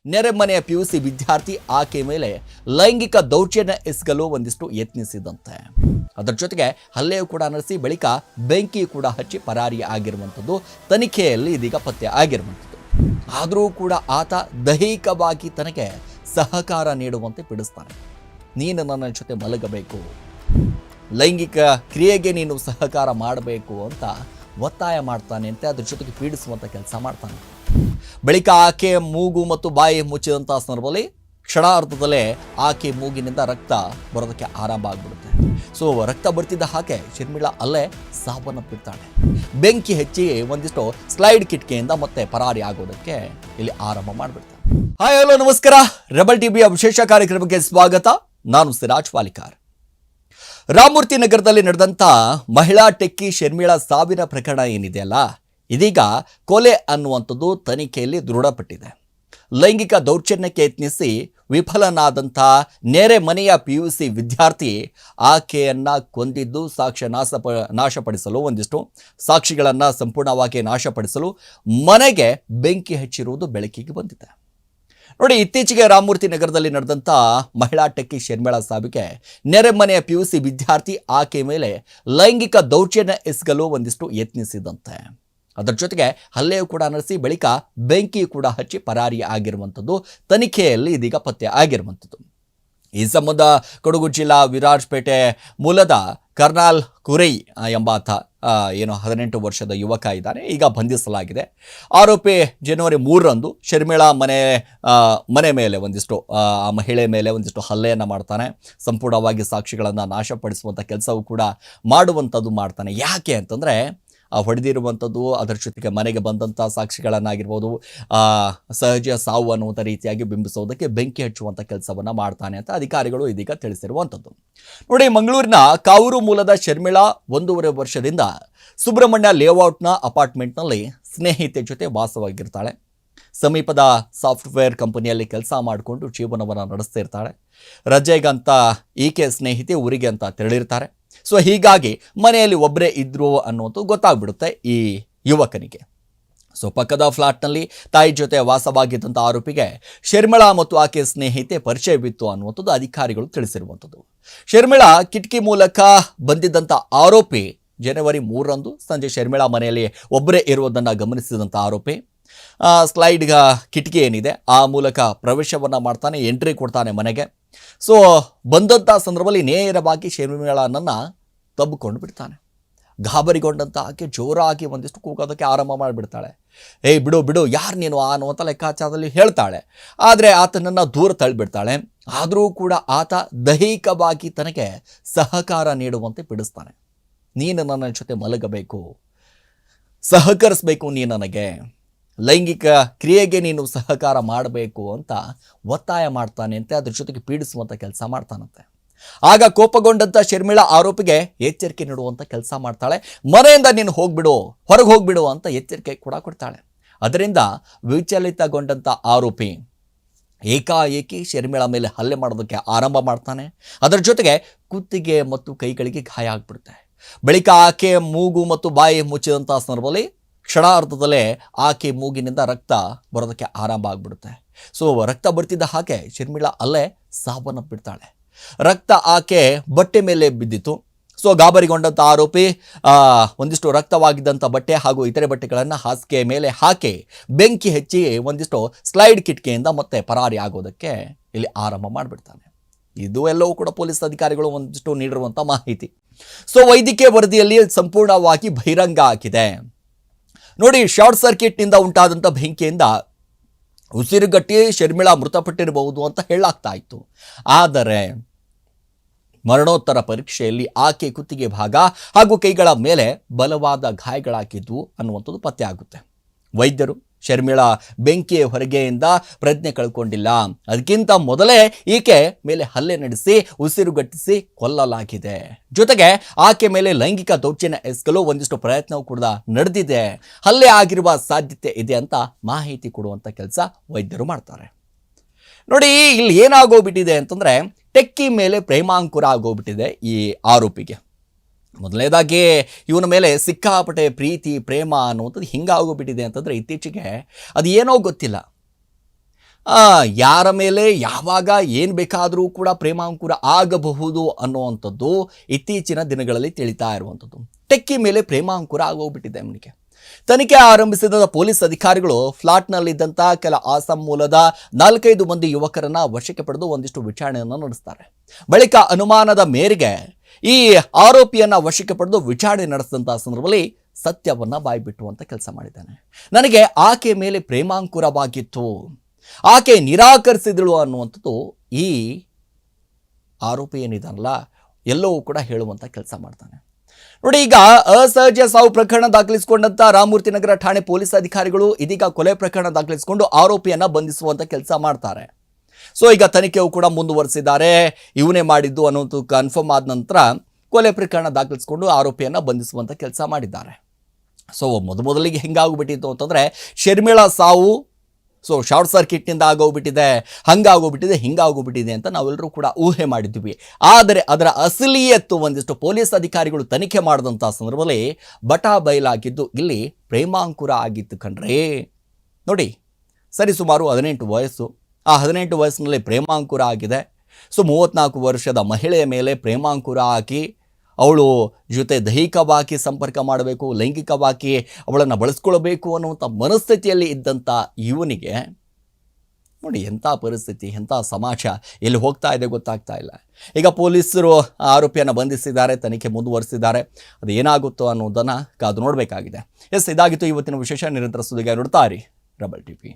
ನೆರೆಮನೆಯ PUC ವಿದ್ಯಾರ್ಥಿ ಆಕೆ ಮೇಲೆ ಲೈಂಗಿಕ ದೌರ್ಜನ್ಯ ಎಸಗಲು ಒಂದಿಷ್ಟು ಯತ್ನಿಸಿದಂತೆ. ಅದರ ಜೊತೆಗೆ ಹಲ್ಲೆಯೂ ಕೂಡ ನಡೆಸಿ ಬಳಿಕ ಬೆಂಕಿ ಕೂಡ ಹಚ್ಚಿ ಪರಾರಿ ಆಗಿರುವಂಥದ್ದು ತನಿಖೆಯಲ್ಲಿ ಇದೀಗ ಪತ್ತೆ ಆಗಿರುವಂಥದ್ದು. ಆದರೂ ಕೂಡ ಆತ ದೈಹಿಕವಾಗಿ ತನಗೆ ಸಹಕಾರ ನೀಡುವಂತೆ ಪೀಡಿಸ್ತಾನೆ. ನೀನು ನನ್ನ ಜೊತೆ ಮಲಗಬೇಕು, ಲೈಂಗಿಕ ಕ್ರಿಯೆಗೆ ನೀನು ಸಹಕಾರ ಮಾಡಬೇಕು ಅಂತ ಒತ್ತಾಯ ಮಾಡ್ತಾನೆ ಅಂತೆ. ಅದ್ರ ಜೊತೆಗೆ ಪೀಡಿಸುವಂಥ ಕೆಲಸ ಮಾಡ್ತಾನೆ. ಬಳಿಕ ಆಕೆ ಮೂಗು ಮತ್ತು ಬಾಯಿ ಮುಚ್ಚಿದಂಥ ಸಂದರ್ಭದಲ್ಲಿ ಕ್ಷಣಾರ್ಧದಲ್ಲೇ ಆಕೆ ಮೂಗಿನಿಂದ ರಕ್ತ ಬರೋದಕ್ಕೆ ಆರಂಭ ಆಗಿಬಿಡುತ್ತೆ. ಸೊ ರಕ್ತ ಬರ್ತಿದ್ದ ಹಾಗೆ ಶರ್ಮಿಳಾ ಅಲ್ಲೇ ಸಾವನ್ನಪ್ಪಿರ್ತಾಳೆ. ಬೆಂಕಿ ಹೆಚ್ಚಿ ಒಂದಿಷ್ಟು ಸ್ಲೈಡ್ ಕಿಟಕಿಯಿಂದ ಮತ್ತೆ ಪರಾರಿ ಆಗೋದಕ್ಕೆ ಇಲ್ಲಿ ಆರಂಭ ಮಾಡಿಬಿಡ್ತಾಳೆ. ಹಾಯ್ ಹಲೋ ನಮಸ್ಕಾರ, ರೆಬಲ್ ಟಿವಿಯ ವಿಶೇಷ ಕಾರ್ಯಕ್ರಮಕ್ಕೆ ಸ್ವಾಗತ. ನಾನು ಸಿರಾಜ್ ವಾಲಿಕಾರ್. ರಾಮಮೂರ್ತಿ ನಗರದಲ್ಲಿ ನಡೆದಂಥ ಮಹಿಳಾ ಟೆಕ್ಕಿ ಶರ್ಮಿಳಾ ಸಾವಿನ ಪ್ರಕರಣ ಏನಿದೆಯಲ್ಲ, ಇದೀಗ ಕೊಲೆ ಅನ್ನುವಂಥದ್ದು ತನಿಖೆಯಲ್ಲಿ ದೃಢಪಟ್ಟಿದೆ. ಲೈಂಗಿಕ ದೌರ್ಜನ್ಯಕ್ಕೆ ಯತ್ನಿಸಿ ವಿಫಲನಾದಂಥ ನೆರೆ ಮನೆಯ PUC ವಿದ್ಯಾರ್ಥಿ ಆಕೆಯನ್ನು ಕೊಂದಿದ್ದು ಸಾಕ್ಷ್ಯ ನಾಶಪಡಿಸಲು ಒಂದಿಷ್ಟು ಸಾಕ್ಷಿಗಳನ್ನು ಸಂಪೂರ್ಣವಾಗಿ ನಾಶಪಡಿಸಲು ಮನೆಗೆ ಬೆಂಕಿ ಹಚ್ಚಿರುವುದು ಬೆಳಕಿಗೆ ಬಂದಿದೆ. ನೋಡಿ, ಇತ್ತೀಚೆಗೆ ರಾಮಮೂರ್ತಿ ನಗರದಲ್ಲಿ ನಡೆದಂಥ ಮಹಿಳಾ ಟೆಕ್ಕಿ ಶರ್ಮಿಳಾ ಸಾವಿಗೆ ನೆರೆಮನೆಯ PUC ವಿದ್ಯಾರ್ಥಿ ಆಕೆ ಮೇಲೆ ಲೈಂಗಿಕ ದೌರ್ಜನ್ಯ ಎಸಗಲು ಒಂದಿಷ್ಟು ಯತ್ನಿಸಿದಂತೆ. ಅದರ ಜೊತೆಗೆ ಹಲ್ಲೆಯೂ ಕೂಡ ನಡೆಸಿ ಬಳಿಕ ಬೆಂಕಿ ಕೂಡ ಹಚ್ಚಿ ಪರಾರಿ ಆಗಿರುವಂಥದ್ದು ತನಿಖೆಯಲ್ಲಿ ಇದೀಗ ಪತ್ತೆ ಆಗಿರುವಂಥದ್ದು. ಈ ಸಂಬಂಧ ಕೊಡಗು ಜಿಲ್ಲಾ ವಿರಾಜಪೇಟೆ ಮೂಲದ ಕರ್ನಾಲ್ ಕುರೈ ಎಂಬಾತ 18 ವರ್ಷದ ಯುವಕ ಇದ್ದಾನೆ. ಈಗ ಬಂಧಿಸಲಾಗಿದೆ. ಆರೋಪಿ ಜನವರಿ 3ರಂದು ಶರ್ಮಿಳಾ ಮನೆ ಮೇಲೆ ಒಂದಿಷ್ಟು ಆ ಮಹಿಳೆ ಮೇಲೆ ಒಂದಿಷ್ಟು ಹಲ್ಲೆಯನ್ನು ಮಾಡ್ತಾನೆ. ಸಂಪೂರ್ಣವಾಗಿ ಸಾಕ್ಷಿಗಳನ್ನು ನಾಶಪಡಿಸುವಂಥ ಕೆಲಸವೂ ಕೂಡ ಮಾಡ್ತಾನೆ. ಯಾಕೆ ಅಂತಂದರೆ ಹೊಡೆದಿರುವಂಥದ್ದು, ಅದರ ಜೊತೆಗೆ ಮನೆಗೆ ಬಂದಂಥ ಸಾಕ್ಷಿಗಳನ್ನಾಗಿರ್ಬೋದು, ಸಹಜ ಸಾವು ಅನ್ನುವಂಥ ರೀತಿಯಾಗಿ ಬಿಂಬಿಸೋದಕ್ಕೆ ಬೆಂಕಿ ಹಚ್ಚುವಂಥ ಕೆಲಸವನ್ನು ಮಾಡ್ತಾನೆ ಅಂತ ಅಧಿಕಾರಿಗಳು ಇದೀಗ ತಿಳಿಸಿರುವಂಥದ್ದು. ನೋಡಿ, ಮಂಗಳೂರಿನ ಕಾವೂರು ಮೂಲದ ಶರ್ಮಿಳಾ 1.5 ವರ್ಷದಿಂದ ಸುಬ್ರಹ್ಮಣ್ಯ ಲೇಔಟ್ನ ಅಪಾರ್ಟ್ಮೆಂಟ್ನಲ್ಲಿ ಸ್ನೇಹಿತೆ ಜೊತೆ ವಾಸವಾಗಿರ್ತಾಳೆ. ಸಮೀಪದ ಸಾಫ್ಟ್ವೇರ್ ಕಂಪನಿಯಲ್ಲಿ ಕೆಲಸ ಮಾಡಿಕೊಂಡು ಜೀವನವನ್ನು ನಡೆಸ್ತಿರ್ತಾಳೆ. ರಜೆಗಂತ ಈಕೆ ಸ್ನೇಹಿತೆ ಊರಿಗೆ ಅಂತ ತೆರಳಿರ್ತಾರೆ. ಸೊ ಹೀಗಾಗಿ ಮನೆಯಲ್ಲಿ ಒಬ್ಬರೇ ಇದ್ರು ಅನ್ನೋದು ಗೊತ್ತಾಗ್ಬಿಡುತ್ತೆ ಈ ಯುವಕನಿಗೆ. ಸೊ ಪಕ್ಕದ ಫ್ಲಾಟ್ನಲ್ಲಿ ತಾಯಿ ಜೊತೆ ವಾಸವಾಗಿದ್ದಂಥ ಆರೋಪಿಗೆ ಶರ್ಮಿಳಾ ಮತ್ತು ಆಕೆ ಸ್ನೇಹಿತೆ ಪರಿಚಯವಿತ್ತು ಅನ್ನುವಂಥದ್ದು ಅಧಿಕಾರಿಗಳು ತಿಳಿಸಿರುವಂಥದ್ದು. ಶರ್ಮಿಳಾ ಕಿಟಕಿ ಮೂಲಕ ಬಂದಿದ್ದಂಥ ಆರೋಪಿ ಜನವರಿ 3ರಂದು ಸಂಜೆ ಶರ್ಮಿಳಾ ಮನೆಯಲ್ಲಿ ಒಬ್ಬರೇ ಇರುವುದನ್ನು ಗಮನಿಸಿದಂಥ ಆರೋಪಿ ಸ್ಲೈಡ್ ಕಿಟಕಿ ಏನಿದೆ ಆ ಮೂಲಕ ಪ್ರವೇಶವನ್ನು ಮಾಡ್ತಾನೆ, ಎಂಟ್ರಿ ಕೊಡ್ತಾನೆ ಮನೆಗೆ. ಸೊ ಬಂದಂಥ ಸಂದರ್ಭದಲ್ಲಿ ನೇರವಾಗಿ ಶರ್ಮಿಳಾನನ್ನು ತಬ್ಬಿಕೊಂಡು ಬಿಡ್ತಾನೆ. ಗಾಬರಿಗೊಂಡಂಥ ಆಕೆ ಜೋರಾಗಿ ಒಂದಿಷ್ಟು ಕೂಗೋದಕ್ಕೆ ಆರಂಭ ಮಾಡಿಬಿಡ್ತಾಳೆ. ಏಯ್ ಬಿಡು ಯಾರು ನೀನು ಅನ್ನುವಂಥ ಲೆಕ್ಕಾಚಾರದಲ್ಲಿ ಹೇಳ್ತಾಳೆ. ಆದರೆ ಆತನನ್ನು ದೂರ ತಳ್ಳಿಬಿಡ್ತಾಳೆ. ಆದರೂ ಕೂಡ ಆತ ದೈಹಿಕವಾಗಿ ತನಗೆ ಸಹಕಾರ ನೀಡುವಂತೆ ಪೀಡಿಸ್ತಾನೆ. ನೀನು ನನ್ನ ಜೊತೆ ಮಲಗಬೇಕು, ಸಹಕರಿಸಬೇಕು, ನೀನು ನನಗೆ ಲೈಂಗಿಕ ಕ್ರಿಯೆಗೆ ನೀನು ಸಹಕಾರ ಮಾಡಬೇಕು ಅಂತ ಒತ್ತಾಯ ಮಾಡ್ತಾನೆ ಅಂತೆ. ಅದ್ರ ಜೊತೆಗೆ ಪೀಡಿಸುವಂಥ ಕೆಲಸ ಮಾಡ್ತಾನಂತೆ. ಆಗ ಕೋಪಗೊಂಡಂಥ ಶರ್ಮಿಳಾ ಆರೋಪಿಗೆ ಎಚ್ಚರಿಕೆ ನೀಡುವಂಥ ಕೆಲಸ ಮಾಡ್ತಾಳೆ. ಮನೆಯಿಂದ ನೀನು ಹೊರಗೆ ಹೋಗ್ಬಿಡು ಅಂತ ಎಚ್ಚರಿಕೆ ಕೂಡ ಕೊಡ್ತಾಳೆ. ಅದರಿಂದ ವಿಚಲಿತಗೊಂಡಂಥ ಆರೋಪಿ ಏಕಾಏಕಿ ಶರ್ಮಿಳಾ ಮೇಲೆ ಹಲ್ಲೆ ಮಾಡೋದಕ್ಕೆ ಆರಂಭ ಮಾಡ್ತಾನೆ. ಅದರ ಜೊತೆಗೆ ಕುತ್ತಿಗೆ ಮತ್ತು ಕೈಗಳಿಗೆ ಗಾಯ ಆಗ್ಬಿಡುತ್ತೆ. ಬಳಿಕ ಆಕೆ ಮೂಗು ಮತ್ತು ಬಾಯಿ ಮುಚ್ಚಿದಂಥ ಸಂದರ್ಭದಲ್ಲಿ ಕ್ಷಣಾರ್ಧದಲ್ಲೇ ಆಕೆ ಮೂಗಿನಿಂದ ರಕ್ತ ಬರೋದಕ್ಕೆ ಆರಂಭ ಆಗಿಬಿಡುತ್ತೆ. ಸೊ ರಕ್ತ ಬರ್ತಿದ್ದ ಹಾಗೆ ಶರ್ಮಿಳಾ ಅಲ್ಲೇ ಸಾವನ್ನಪ್ಪಿರ್ತಾಳೆ. ರಕ್ತ ಆಕೆ ಬಟ್ಟೆ ಮೇಲೆ ಬಿದ್ದಿತ್ತು. ಸೊ ಗಾಬರಿಗೊಂಡಂಥ ಆರೋಪಿ ಒಂದಿಷ್ಟು ರಕ್ತವಾಗಿದ್ದಂಥ ಬಟ್ಟೆ ಹಾಗೂ ಇತರೆ ಬಟ್ಟೆಗಳನ್ನು ಹಾಸಿಗೆ ಮೇಲೆ ಹಾಕಿ ಬೆಂಕಿ ಹಚ್ಚಿ ಒಂದಿಷ್ಟು ಸ್ಲೈಡ್ ಕಿಟಕಿಯಿಂದ ಮತ್ತೆ ಪರಾರಿ ಆಗೋದಕ್ಕೆ ಇಲ್ಲಿ ಆರಂಭ ಮಾಡಿಬಿಡ್ತಾನೆ. ಇದು ಎಲ್ಲವೂ ಕೂಡ ಪೊಲೀಸ್ ಅಧಿಕಾರಿಗಳು ಒಂದಿಷ್ಟು ನೀಡಿರುವಂಥ ಮಾಹಿತಿ. ಸೊ ವೈದ್ಯಕೀಯ ವರದಿಯಲ್ಲಿ ಸಂಪೂರ್ಣವಾಗಿ ಬಹಿರಂಗ ಆಗಿದೆ. ನೋಡಿ, ಶಾರ್ಟ್ ಸರ್ಕ್ಯೂಟ್ನಿಂದ ಉಂಟಾದಂಥ ಬೆಂಕಿಯಿಂದ ಉಸಿರುಗಟ್ಟಿ ಶರ್ಮಿಳಾ ಮೃತಪಟ್ಟಿರಬಹುದು ಅಂತ ಹೇಳಲಾಗ್ತಾ ಇತ್ತು. ಆದರೆ ಮರಣೋತ್ತರ ಪರೀಕ್ಷೆಯಲ್ಲಿ ಆಕೆ ಕುತ್ತಿಗೆ ಭಾಗ ಹಾಗೂ ಕೈಗಳ ಮೇಲೆ ಬಲವಾದ ಗಾಯಗಳಾಗಿದ್ವು ಅನ್ನುವಂಥದ್ದು ಪತ್ತೆ ಆಗುತ್ತೆ. ವೈದ್ಯರು ಶರ್ಮಿಳಾ ಬೆಂಕಿಯ ಹೊರಗೆಯಿಂದ ಪ್ರಜ್ಞೆ ಕಳ್ಕೊಂಡಿಲ್ಲ, ಅದಕ್ಕಿಂತ ಮೊದಲೇ ಈಕೆ ಮೇಲೆ ಹಲ್ಲೆ ನಡೆಸಿ ಉಸಿರುಗಟ್ಟಿಸಿ ಕೊಲ್ಲಲಾಗಿದೆ. ಜೊತೆಗೆ ಆಕೆ ಮೇಲೆ ಲೈಂಗಿಕ ದೌರ್ಜನ್ಯ ಎಸಗಲು ಒಂದಿಷ್ಟು ಪ್ರಯತ್ನವೂ ಕೂಡ ನಡೆದಿದೆ, ಹಲ್ಲೆ ಆಗಿರುವ ಸಾಧ್ಯತೆ ಇದೆ ಅಂತ ಮಾಹಿತಿ ಕೊಡುವಂಥ ಕೆಲಸ ವೈದ್ಯರು ಮಾಡ್ತಾರೆ. ನೋಡಿ, ಇಲ್ಲಿ ಏನಾಗೋಗ್ಬಿಟ್ಟಿದೆ ಅಂತಂದರೆ ಟೆಕ್ಕಿ ಮೇಲೆ ಪ್ರೇಮಾಂಕುರ ಆಗೋಗ್ಬಿಟ್ಟಿದೆ ಈ ಆರೋಪಿಗೆ. ಮೊದಲನೇದಾಗಿ ಇವನ ಮೇಲೆ ಸಿಕ್ಕಾಪಟ್ಟೆ ಪ್ರೀತಿ ಪ್ರೇಮ ಅನ್ನುವಂಥದ್ದು ಹಿಂಗಾಗೋಗ್ಬಿಟ್ಟಿದೆ ಅಂತಂದರೆ ಇತ್ತೀಚೆಗೆ ಅದು ಏನೋ ಗೊತ್ತಿಲ್ಲ, ಯಾರ ಮೇಲೆ ಯಾವಾಗ ಏನು ಬೇಕಾದರೂ ಕೂಡ ಪ್ರೇಮಾಂಕುರ ಆಗಬಹುದು ಅನ್ನುವಂಥದ್ದು ಇತ್ತೀಚಿನ ದಿನಗಳಲ್ಲಿ ತಿಳಿತಾ ಇರುವಂಥದ್ದು. ಟೆಕ್ಕಿ ಮೇಲೆ ಪ್ರೇಮಾಂಕುರ ಆಗೋಗ್ಬಿಟ್ಟಿದೆ ಅವನಿಗೆ. ತನಿಖೆ ಆರಂಭಿಸಿದ ಪೊಲೀಸ್ ಅಧಿಕಾರಿಗಳು ಫ್ಲಾಟ್ನಲ್ಲಿದ್ದಂಥ ಕೆಲ ಆಸಾಂ ಮೂಲದ 4-5 ಮಂದಿ ಯುವಕರನ್ನ ವಶಕ್ಕೆ ಪಡೆದು ಒಂದಿಷ್ಟು ವಿಚಾರಣೆಯನ್ನು ನಡೆಸ್ತಾರೆ. ಬಳಿಕ ಅನುಮಾನದ ಮೇರೆಗೆ ಈ ಆರೋಪಿಯನ್ನ ವಶಕ್ಕೆ ಪಡೆದು ವಿಚಾರಣೆ ನಡೆಸಿದಂತಹ ಸಂದರ್ಭದಲ್ಲಿ ಸತ್ಯವನ್ನ ಬಾಯ್ಬಿಟ್ಟುವಂತ ಕೆಲಸ ಮಾಡಿದ್ದಾನೆ. ನನಗೆ ಆಕೆ ಮೇಲೆ ಪ್ರೇಮಾಂಕುರವಾಗಿತ್ತು, ಆಕೆ ನಿರಾಕರಿಸಿದಳು ಅನ್ನುವಂಥದ್ದು ಈ ಆರೋಪಿ ಏನಿದಾನಲ್ಲ ಎಲ್ಲವೂ ಕೂಡ ಹೇಳುವಂತ ಕೆಲಸ ಮಾಡ್ತಾನೆ. ನೋಡಿ, ಈಗ ಅಸಹಜ ಸಾವು ಪ್ರಕರಣ ದಾಖಲಿಸಿಕೊಂಡಂತ ರಾಮಮೂರ್ತಿ ನಗರ ಠಾಣೆ ಪೊಲೀಸ್ ಅಧಿಕಾರಿಗಳು ಇದೀಗ ಕೊಲೆ ಪ್ರಕರಣ ದಾಖಲಿಸಿಕೊಂಡು ಆರೋಪಿಯನ್ನ ಬಂಧಿಸುವಂತ ಕೆಲಸ ಮಾಡ್ತಾರೆ. ಸೊ ಈಗ ತನಿಖೆಯು ಕೂಡ ಮುಂದುವರೆಸಿದ್ದಾರೆ. ಇವನೇ ಮಾಡಿದ್ದು ಅನ್ನೋದು ಕನ್ಫರ್ಮ್ ಆದ ನಂತರ ಕೊಲೆ ಪ್ರಕರಣ ದಾಖಲಿಸಿಕೊಂಡು ಆರೋಪಿಯನ್ನ ಬಂಧಿಸುವಂತ ಕೆಲಸ ಮಾಡಿದ್ದಾರೆ. ಸೊ ಮೊದಲಿಗೆ ಹೆಂಗಾಗ್ಬಿಟ್ಟಿತ್ತು ಅಂತಂದ್ರೆ ಶರ್ಮಿಳಾ ಸಾವು ಶಾರ್ಟ್ ಸರ್ಕ್ಯೂಟ್ನಿಂದ ಆಗೋಗ್ಬಿಟ್ಟಿದೆ, ಹಂಗಾಗೋಗ್ಬಿಟ್ಟಿದೆ, ಹಿಂಗಾಗೋಗ್ಬಿಟ್ಟಿದೆ ಅಂತ ನಾವೆಲ್ಲರೂ ಕೂಡ ಊಹೆ ಮಾಡಿದ್ವಿ. ಆದರೆ ಅದರ ಅಸಲಿಯತ್ತು ಒಂದಿಷ್ಟು ಪೊಲೀಸ್ ಅಧಿಕಾರಿಗಳು ತನಿಖೆ ಮಾಡಿದಂಥ ಸಂದರ್ಭದಲ್ಲಿ ಬಟಾ ಬಯಲಾಗಿದ್ದು ಇಲ್ಲಿ ಪ್ರೇಮಾಂಕುರ ಆಗಿತ್ತು ಕಣ್ರಿ. ನೋಡಿ, ಸರಿ ಸುಮಾರು 18 ವಯಸ್ಸು. ಆ 18 ವಯಸ್ಸಿನಲ್ಲಿ ಪ್ರೇಮಾಂಕುರ ಆಗಿದೆ. 34 ವರ್ಷದ ಮಹಿಳೆಯ ಮೇಲೆ ಪ್ರೇಮಾಂಕುರ ಹಾಕಿ ಅವಳು ಜೊತೆ ದೈಹಿಕವಾಗಿ ಸಂಪರ್ಕ ಮಾಡಬೇಕು, ಲೈಂಗಿಕವಾಗಿ ಅವಳನ್ನು ಬಳಸ್ಕೊಳ್ಬೇಕು ಅನ್ನುವಂಥ ಮನಸ್ಥಿತಿಯಲ್ಲಿ ಇದ್ದಂಥ ಇವನಿಗೆ ನೋಡಿ ಎಂಥ ಪರಿಸ್ಥಿತಿ, ಎಂಥ ಸಮಾಜ ಎಲ್ಲಿ ಹೋಗ್ತಾ ಇದೆ ಗೊತ್ತಾಗ್ತಾ ಇಲ್ಲ. ಈಗ ಪೊಲೀಸರು ಆರೋಪಿಯನ್ನು ಬಂಧಿಸಿದ್ದಾರೆ, ತನಿಖೆ ಮುಂದುವರಿಸಿದ್ದಾರೆ. ಅದು ಏನಾಗುತ್ತೋ ಅನ್ನೋದನ್ನು ಕಾದು ನೋಡಬೇಕಾಗಿದೆ. ಇದಾಗಿತ್ತು ಇವತ್ತಿನ ವಿಶೇಷ. ನಿರಂತರ ಸುದ್ದಿಗಾಗಿ ನೋಡ್ತಾ ಇರಿ ರೆಬೆಲ್ ಟಿವಿ.